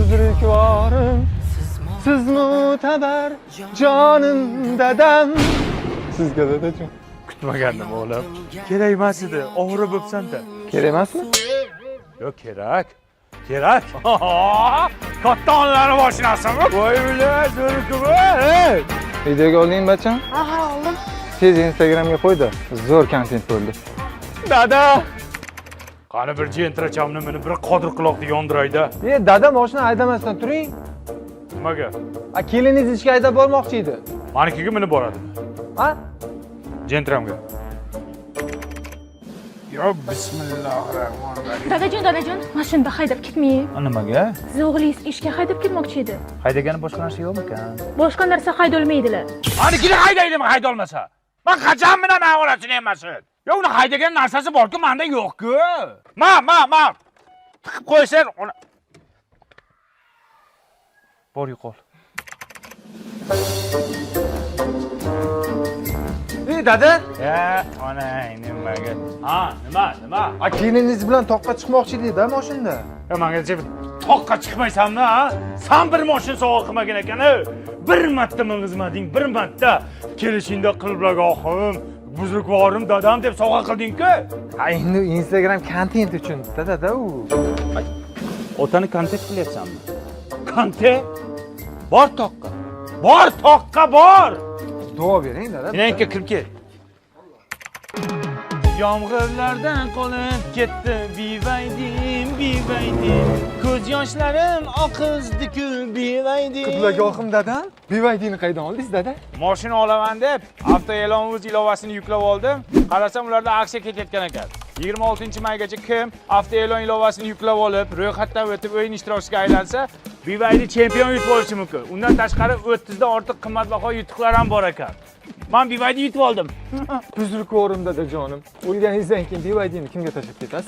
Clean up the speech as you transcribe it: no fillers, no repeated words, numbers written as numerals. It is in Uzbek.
buzrukvorim, siz mo'tabar jonim dadam. Sizga dadajon. Kutmagandim o'g'lim. Kerak emas edi, o'g'ri bo'libsan-da. Kerak emasmi? Yo'q, kerak. Kerak. Katta onlarni mashinasimi? Voy bilan, zo'rkuvoy. Videoga olding bacham? Ha, oldim. Tez Instagramga qo'ydi. Zo'r kontent bo'ldi. Dada! Qani bir jentrachamni meni bir qodir quloqni yondirayda. Dada mashina haydamasdan turing. Nimaga? Keliningiz ishga haydab bormoqchi edi. Manikiga minib boradi. Ha? Jentramga. Yo, bismillahirrohmanirrohim. Dadajon, mashinada haydab ketmang. Nimaga? Siz o'g'lingiz ishga haydab ketmoqchi edi. Haydagani boshqa narsa yo'qmikan? Boshqa narsa haydolmaydilar. Manikini haydaydimi, haydolmasa? Men qachon bilan avratini emasin? Yo, uni haydagan narsasi bor-ku, menda yo'q-ku. Ma. Tiqib qo'ysan, uni bor yo'qol. Dada? Onang nimaga? Ha, nima? Keliningiz bilan toqqa chiqmoqchi edi-da mashinada. Menga deb toqqa chiqmaysanmi, ha? Sen bir mashin sovg'a qilmagan ekan-a. Bir marta mingizmading, bir marta kelishingda qilblag'ohim, buzrukvorim dadam deb sovg'a qilding-ku. Ha, endi Instagram kontent uchun dada u. Otani kontent qilyapsanmi? Kontent? Bor toqqa. Bor! Duo bering dada. Menga kirib kel. Yomg'irlardan qolib ketdi bivaydim. Ko'z yoshlarim oqizdi-ku bivaydim. Qiblagohim dadam. Bivaydini qaydan oldingiz dada? Mashina olaman deb avtoe'lon.uz ilovasini yuklab oldim. Qarasam ularda aksiya ketayotgan ekan. 26-maygacha kim avtoe'lon ilovasini yuklab olib, ro'yxatdan o'tib o'yin ishtirokchisiga aylansa, BYD chempion yutib olishi mumkin. Undan tashqari 30 dan ortiq qimmatbaho yutuqlar ham bor ekan. Men BYD yutib oldim. Buzrukvorim dadajonim. O'lganingizdan keyin bivaydini kimga tashlab ketasiz?